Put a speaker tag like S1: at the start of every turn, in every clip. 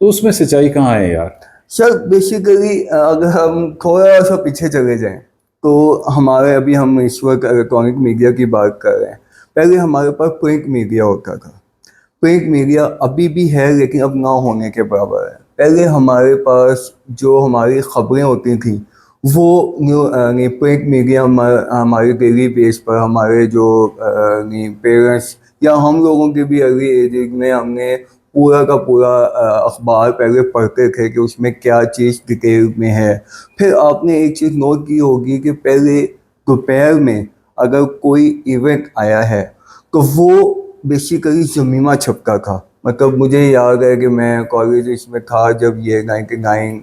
S1: تو اس میں سچائی کہاں ہے یار؟
S2: سر بیسیکلی اگر ہم تھوڑا سا پیچھے چلے جائیں تو ہمارے ابھی ہم اس وقت الیکٹرانک میڈیا کی بات کر رہے ہیں. پہلے ہمارے پاس پرنٹ میڈیا ہوتا تھا. پرنٹ میڈیا ابھی بھی ہے لیکن اب نہ ہونے کے برابر ہے. پہلے ہمارے پاس جو ہماری خبریں ہوتی تھیں وہ پرنٹ میڈیا ہمارے ڈیلی بیس پر ہمارے جو پیرنٹس یا ہم لوگوں کے بھی ارلی ایج میں ہم نے پورا کا پورا اخبار پہلے پڑھتے تھے کہ اس میں کیا چیز ڈیٹیل میں ہے. پھر آپ نے ایک چیز نوٹ کی ہوگی کہ پہلے دوپہر میں اگر کوئی ایونٹ آیا ہے تو وہ بیسیکلی زمینہ چھپتا تھا. مطلب مجھے یاد ہے کہ میں کالج اس میں تھا جب یہ 99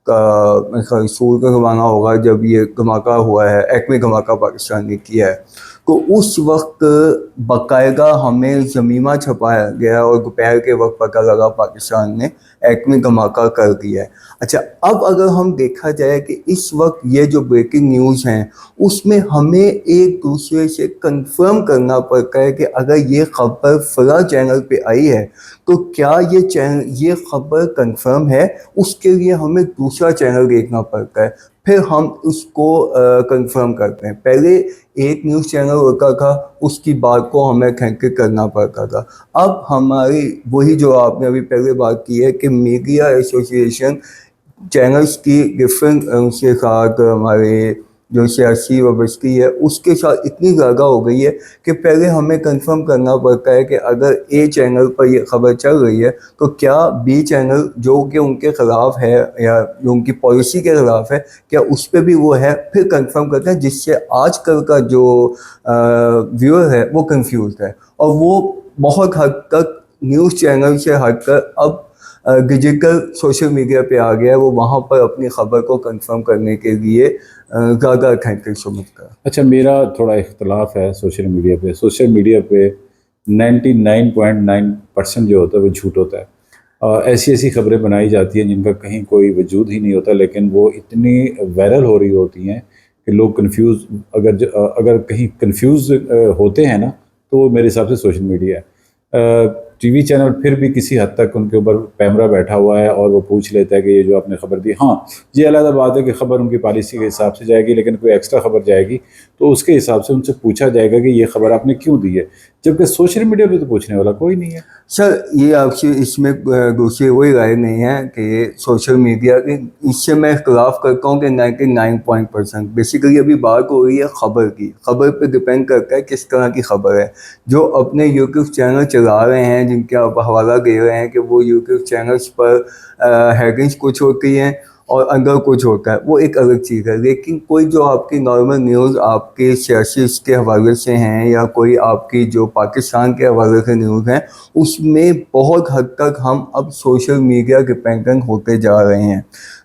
S2: کا سول کا زمانہ ہوگا جب یہ دھماکہ ہوا ہے، ایٹمی دھماکہ پاکستان نے کیا ہے. تو اس وقت باقاعدہ ہمیں زمینہ چھپایا گیا اور دوپہر کے وقت پتہ لگا پاکستان نے ایٹمی دھماکہ کر دیا ہے. اچھا اب اگر ہم دیکھا جائے کہ اس وقت یہ جو بریکنگ نیوز ہیں اس میں ہمیں ایک دوسرے سے کنفرم کرنا پڑتا ہے کہ اگر یہ خبر فلاں چینل پہ آئی ہے تو کیا یہ خبر کنفرم ہے. اس کے لیے ہمیں دوسرا چینل دیکھنا پڑتا ہے، پھر ہم اس کو کنفرم کرتے ہیں. پہلے ایک نیوز چینل ہوتا تھا، اس کی بات کو ہمیں تحقیق کرنا پڑتا تھا. اب ہماری وہی جو آپ نے ابھی پہلے بات کی ہے کہ میڈیا ایسوسی ایشن چینلز کی ڈفرینٹ ان کے ساتھ ہمارے جو سیاسی وابستگی ہے اس کے ساتھ اتنی زیادہ ہو گئی ہے کہ پہلے ہمیں کنفرم کرنا پڑتا ہے کہ اگر اے چینل پر یہ خبر چل رہی ہے تو کیا بی چینل جو کہ ان کے خلاف ہے یا جو ان کی پالیسی کے خلاف ہے کیا اس پہ بھی وہ ہے. پھر کنفرم کرتے ہیں، جس سے آج کل کا جو ویور ہے وہ کنفیوزڈ ہے اور وہ بہت حد تک نیوز چینل سے ہٹ کر اب ڈیجیٹل سوشل میڈیا پہ آ گیا ہے. وہ وہاں پر اپنی خبر کو کنفرم کرنے کے لیے زیادہ اتھینٹک سمجھتا ہے.
S1: اچھا میرا تھوڑا اختلاف ہے سوشل میڈیا پہ. سوشل میڈیا پہ 99.9% جو ہوتا ہے وہ جھوٹ ہوتا ہے. ایسی خبریں بنائی جاتی ہیں جن کا کہیں کوئی وجود ہی نہیں ہوتا، لیکن وہ اتنی وائرل ہو رہی ہوتی ہیں کہ لوگ کنفیوز اگر کہیں کنفیوز ہوتے ہیں نا تو وہ میرے حساب سے سوشل میڈیا ہے. ٹی وی چینل پھر بھی کسی حد تک ان کے اوپر کیمرہ بیٹھا ہوا ہے اور وہ پوچھ لیتا ہے کہ یہ جو آپ نے خبر دی، ہاں یہ علیحدہ بات ہے کہ خبر ان کی پالیسی کے حساب سے جائے گی، لیکن کوئی ایکسٹرا خبر جائے گی تو اس کے حساب سے ان سے پوچھا جائے گا کہ یہ خبر آپ نے کیوں دی ہے، جبکہ سوشل میڈیا پہ تو پوچھنے والا کوئی نہیں ہے.
S2: سر یہ آپ سے اس میں دوسری وہی رائے نہیں ہے کہ سوشل میڈیا اس سے میں اختلاف کرتا ہوں کہ 99% بیسیکلی ابھی بات ہو رہی ہے خبر کی. خبر پہ ڈپینڈ کرتا ہے کس طرح کی خبر ہے. جو اپنے یوٹیوب چینل چلا رہے ہیں جن کے آپ حوالہ دے رہے ہیں کہ وہ یوٹیوب چینلز پر ہیڈنگس کچھ ہوتی ہیں اور اندر کچھ ہوتا ہے، وہ ایک الگ چیز ہے. لیکن کوئی جو آپ کی نارمل نیوز آپ کے سیاسی اس کے حوالے سے ہیں یا کوئی آپ کی جو پاکستان کے حوالے سے نیوز ہیں اس میں بہت حد تک ہم اب سوشل میڈیا ڈپینڈنٹ ہوتے جا رہے ہیں.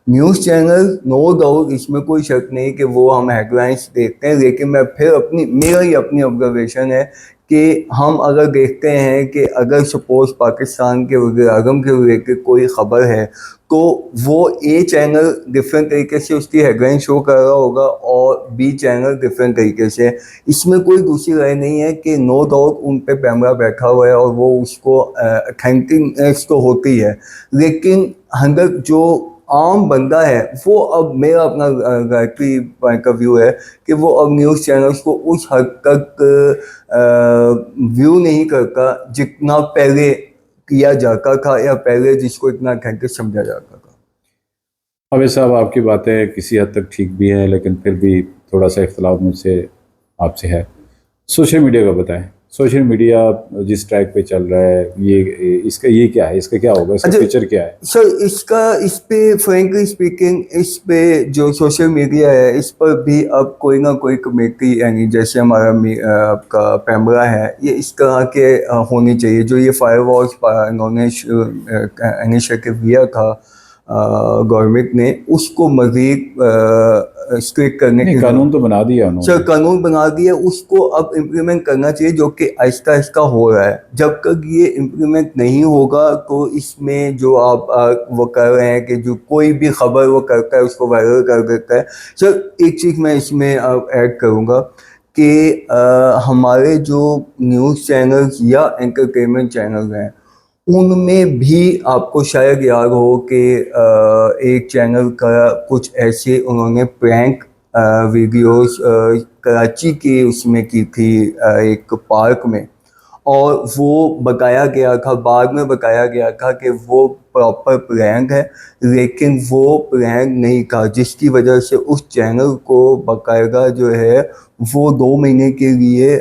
S2: نیوز چینل نو ڈاؤٹ اس میں کوئی شک نہیں کہ وہ ہم ہیڈ لائنس دیکھتے ہیں، لیکن میں پھر میرا ہی اپنی آبزرویشن ہے کہ ہم اگر دیکھتے ہیں کہ اگر سپوز پاکستان کے وزیر اعظم کے ریلیٹڈ کوئی خبر ہے تو وہ اے چینل ڈفرینٹ طریقے سے اس کی ہیڈ لائن شو کر رہا ہوگا اور بی چینل ڈفرینٹ طریقے سے. اس میں کوئی دوسری رائے نہیں ہے کہ نو ڈاؤٹ ان پہ کیمرہ بیٹھا ہوا ہے اور وہ اس کو اتھینٹکنیس تو ہوتی ہے، لیکن ہنڈریڈ جو عام بندہ ہے وہ اب میرا اپنا گائٹری پوائنٹ آف ویو ہے کہ وہ اب نیوز چینلز کو اس حد تک ویو نہیں کرتا جتنا پہلے کیا جاتا تھا یا پہلے جس کو اتنا اتھینٹک سمجھا جاتا تھا.
S1: عابد صاحب آپ کی باتیں کسی حد تک ٹھیک بھی ہیں، لیکن پھر بھی تھوڑا سا اختلاف مجھ سے آپ سے ہے. سوشل میڈیا کا بتائیں، سوشل میڈیا جس ٹریک پہ چل رہا ہے یہ کیا ہے، اس کا کیا ہوگا، اس کا فیچر کیا ہے؟
S2: سر اس پہ فرینکلی اسپیکنگ اس پہ جو سوشل میڈیا ہے اس پر بھی اب کوئی نہ کوئی کمیٹی یعنی جیسے ہمارا آپ کا پیمرا ہے یہ اس طرح کے ہونی چاہیے. جو یہ فائر والس انہوں نے انیشیٹو لیا تھا گورنمنٹ نے اس کو مزید اسٹرکٹ کرنے کے
S1: قانون تو بنا دیا انہوں نے.
S2: سر قانون بنا دیا، اس کو اب امپلیمنٹ کرنا چاہیے جو کہ آہستہ آہستہ ہو رہا ہے. جب تک یہ امپلیمنٹ نہیں ہوگا تو اس میں جو آپ وہ کر رہے ہیں کہ جو کوئی بھی خبر وہ کرتا ہے اس کو وائرل کر دیتا ہے. سر ایک چیز میں اس میں ایڈ کروں گا کہ ہمارے جو نیوز چینلز یا انٹرٹینمنٹ چینلز ہیں ان میں بھی آپ کو شاید یاد ہو کہ ایک چینل کا کچھ ایسے انہوں نے پرینک ویڈیوز کراچی کی اس میں کی تھی ایک پارک میں، اور وہ بتایا گیا تھا، بعد میں بتایا گیا تھا کہ وہ پراپر پرینک ہے، لیکن وہ پرینک نہیں تھا، جس کی وجہ سے اس چینل کو باقاعدہ جو ہے وہ 2 مہینے کے لیے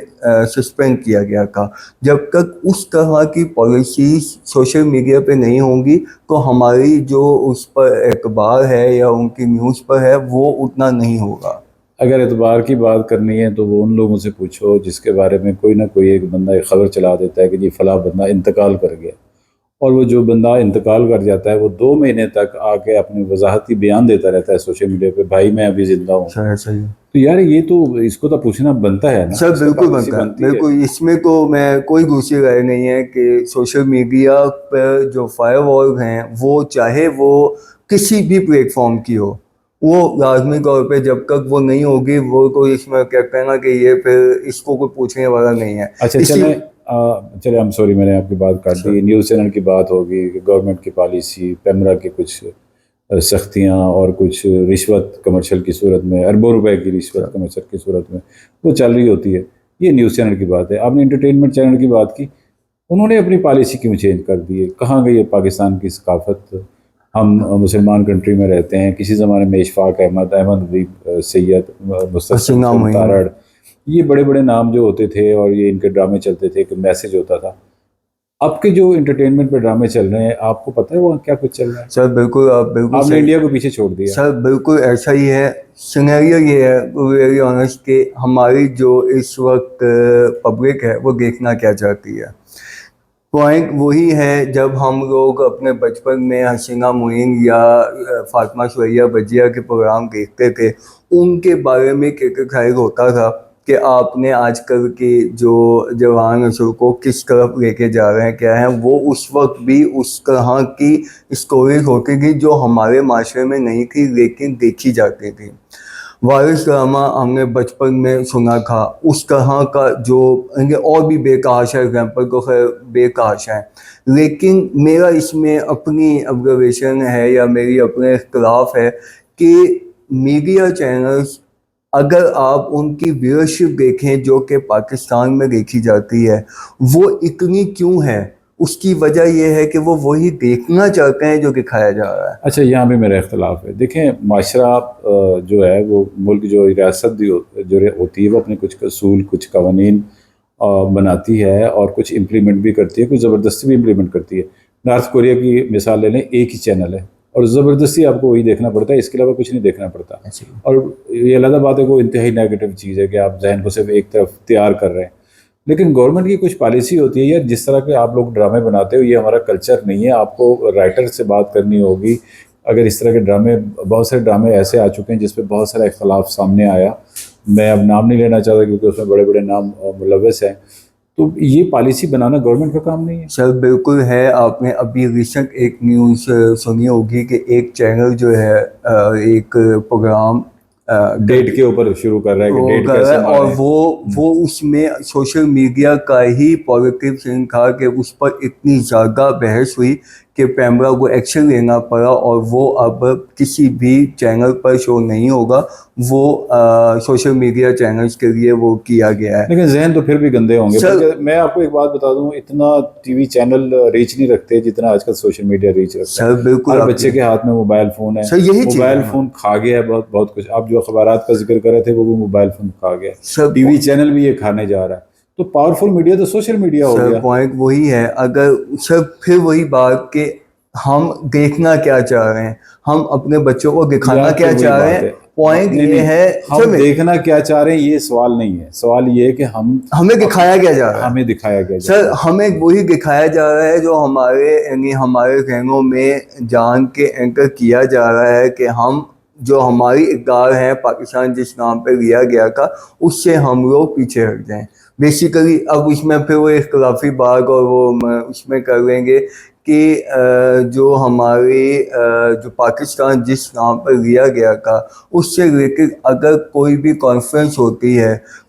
S2: سسپینڈ کیا گیا تھا۔ جب تک اس طرح کی پالیسیز سوشل میڈیا پہ نہیں ہوں گی تو ہماری جو اس پر اعتبار ہے یا ان کی نیوز پر ہے وہ اتنا نہیں ہوگا۔
S1: اگر اعتبار کی بات کرنی ہے تو وہ ان لوگوں سے پوچھو جس کے بارے میں کوئی نہ کوئی ایک بندہ ایک خبر چلا دیتا ہے کہ جی فلاں بندہ انتقال کر گیا، اور وہ جو بندہ انتقال کر جاتا ہے وہ 2 مہینے تک آ کے اپنی وضاحتی بیان دیتا رہتا ہے سوشل میڈیا پہ، بھائی میں ابھی زندہ ہوں۔
S2: صحیح۔
S1: تو یار یہ تو اس کو تو پوچھنا بنتا ہے نا
S2: سر
S1: اس کا
S2: بالکل
S1: پالیسی
S2: بنتا ہے،
S1: بنتی ہے۔
S2: بالکل، اس میں تو میں کوئی دوسری رائے نہیں ہے کہ سوشل میڈیا پر جو فائر وال ہیں وہ چاہے وہ کسی بھی پلیٹ فارم کی ہو، وہ لازمی طور پہ جب تک وہ نہیں ہوگی وہ کوئی اس میں کیا کہنا کہ یہ پھر اس کو کوئی پوچھنے والا نہیں ہے۔
S1: اچھا چلیں ہم سوری میں نے آپ کی بات کاٹ دی، نیوز چینل کی بات ہوگی کہ گورنمنٹ کی پالیسی، پیمرا کے کچھ سختیاں اور کچھ رشوت کمرشل کی صورت میں، اربوں روپے کی رشوت کمرشل کی صورت میں وہ چل رہی ہوتی ہے، یہ نیوز چینل کی بات ہے۔ آپ نے انٹرٹینمنٹ چینل کی بات کی، انہوں نے اپنی پالیسی کیوں چینج کر دی ہے؟ کہاں گئی ہے پاکستان کی ثقافت؟ ہم مسلمان کنٹری میں رہتے ہیں، کسی زمانے میں اشفاق احمد حبیب سید، مستقیم تارڑ، یہ بڑے بڑے نام جو ہوتے تھے اور یہ ان کے ڈرامے چلتے تھے، ایک میسج ہوتا تھا۔ اب کے جو انٹرٹینمنٹ پہ ڈرامے چل رہے ہیں آپ کو پتہ ہے وہاں کیا کچھ چل رہا ہے؟
S2: سر بالکل،
S1: آپ نے انڈیا کو پیچھے چھوڑ دیا۔
S2: سر بالکل ایسا ہی ہے، سینیریو یہ ہے ویری آنیسٹ کہ ہماری جو اس وقت پبلک ہے وہ دیکھنا کیا چاہتی ہے۔ پوائنٹ وہی ہے، جب ہم لوگ اپنے بچپن میں حسینہ معین یا فاطمہ ثریا بجیا کے پروگرام دیکھتے تھے، ان کے بارے میں خیال ہوتا تھا کہ آپ نے آج کل کے جو جوان نسل کو کس طرف لے کے جا رہے ہیں، کیا ہیں وہ۔ اس وقت بھی اس طرح کی اسٹوریز ہوتی تھی جو ہمارے معاشرے میں نہیں تھی لیکن دیکھی جاتی تھی۔ وارث ڈرامہ ہم نے بچپن میں سنا تھا، اس طرح کا جو اور بھی بے تحاشا ایگزامپل تو خیر بے تحاشا ہے، لیکن میرا اس میں اپنی آبزرویشن ہے یا میری اپنے اختلاف ہے کہ میڈیا چینلز اگر آپ ان کی ویورشپ دیکھیں جو کہ پاکستان میں دیکھی جاتی ہے، وہ اتنی کیوں ہے؟ اس کی وجہ یہ ہے کہ وہ وہی دیکھنا چاہتے ہیں جو دکھایا جا رہا ہے۔
S1: اچھا یہاں پہ میرا اختلاف ہے۔ دیکھیں معاشرہ جو ہے وہ ملک جو ریاست جو ہوتی ہے وہ اپنے کچھ اصول کچھ قوانین بناتی ہے اور کچھ امپلیمنٹ بھی کرتی ہے، کچھ زبردستی بھی امپلیمنٹ کرتی ہے۔ نارتھ کوریا کی مثال لے لیں، ایک ہی چینل ہے اور زبردستی آپ کو وہی دیکھنا پڑتا ہے، اس کے علاوہ کچھ نہیں دیکھنا پڑتا۔ اور یہ علیحدہ بات ہے کہ وہ انتہائی نیگیٹو چیز ہے کہ آپ ذہن کو صرف ایک طرف تیار کر رہے ہیں، لیکن گورنمنٹ کی کچھ پالیسی ہوتی ہے یار، جس طرح کے آپ لوگ ڈرامے بناتے ہو یہ ہمارا کلچر نہیں ہے۔ آپ کو رائٹر سے بات کرنی ہوگی، اگر اس طرح کے ڈرامے، بہت سارے ڈرامے ایسے آ چکے ہیں جس پہ بہت سارا اختلاف سامنے آیا، میں اب نام نہیں لینا چاہتا کیونکہ اس میں بڑے بڑے نام ملوث ہیں، تو یہ پالیسی بنانا گورنمنٹ کا کام نہیں ہے۔
S2: سر بالکل ہے، آپ نے ابھی ریسنٹ ایک نیوز سنی ہوگی کہ ایک چینل جو ہے ایک پروگرام
S1: ڈیٹ کے اوپر شروع کر رہا ہے کہ ڈیٹ کیسے
S2: اور وہ اس میں سوشل میڈیا کا ہی پازیٹیو سین تھا کہ اس پر اتنی زیادہ بحث ہوئی کہ پیمرا کو ایکشن لینا پڑا اور وہ اب کسی بھی چینل پر شو نہیں ہوگا، وہ سوشل میڈیا چینلز کے لیے وہ کیا گیا ہے۔
S1: لیکن ذہن تو پھر بھی گندے ہوں گے۔ میں آپ کو ایک بات بتا دوں، اتنا ٹی وی چینل ریچ نہیں رکھتے جتنا آج کل سوشل میڈیا ریچ رکھتا ہے۔
S2: سر بالکل،
S1: ہر بچے کے ہاتھ میں موبائل فون ہے،
S2: سر یہی چیز
S1: موبائل فون کھا گیا ہے بہت کچھ۔ آپ جو اخبارات کا ذکر کر رہے تھے وہ موبائل فون کھا گیا، ٹی وی چینل بھی یہ کھانے جا رہا ہے، تو پاورفل میڈیا تو سوشل میڈیا ہو گیا۔
S2: سر پوائنٹ وہی ہے، اگر سر پھر وہی بات کہ ہم دیکھنا کیا چاہ رہے ہیں، ہم اپنے بچوں کو دکھانا کیا چاہ رہے ہیں۔ پوائنٹ یہ ہے
S1: ہم دیکھنا کیا چاہ رہے ہیں یہ سوال نہیں ہے، سوال یہ ہے کہ
S2: ہمیں دکھایا کیا جا رہا ہے،
S1: ہمیں دکھایا گیا
S2: سر ہمیں وہی دکھایا جا رہا ہے جو ہمارے ذہنوں میں جان کے اینکر کیا جا رہا ہے کہ ہم جو ہماری اقدار ہیں، پاکستان جس نام پہ لیا گیا تھا اس سے ہم لوگ پیچھے ہٹ جائیں بیسیکلی۔ اب اس میں پھر وہ اختلافی بات اور وہ اس میں کر لیں گے کہ جو ہماری جو پاکستان جس نام پر لیا گیا تھا اس سے ریلیٹڈ اگر کوئی بھی کانفرنس ہوتی ہے،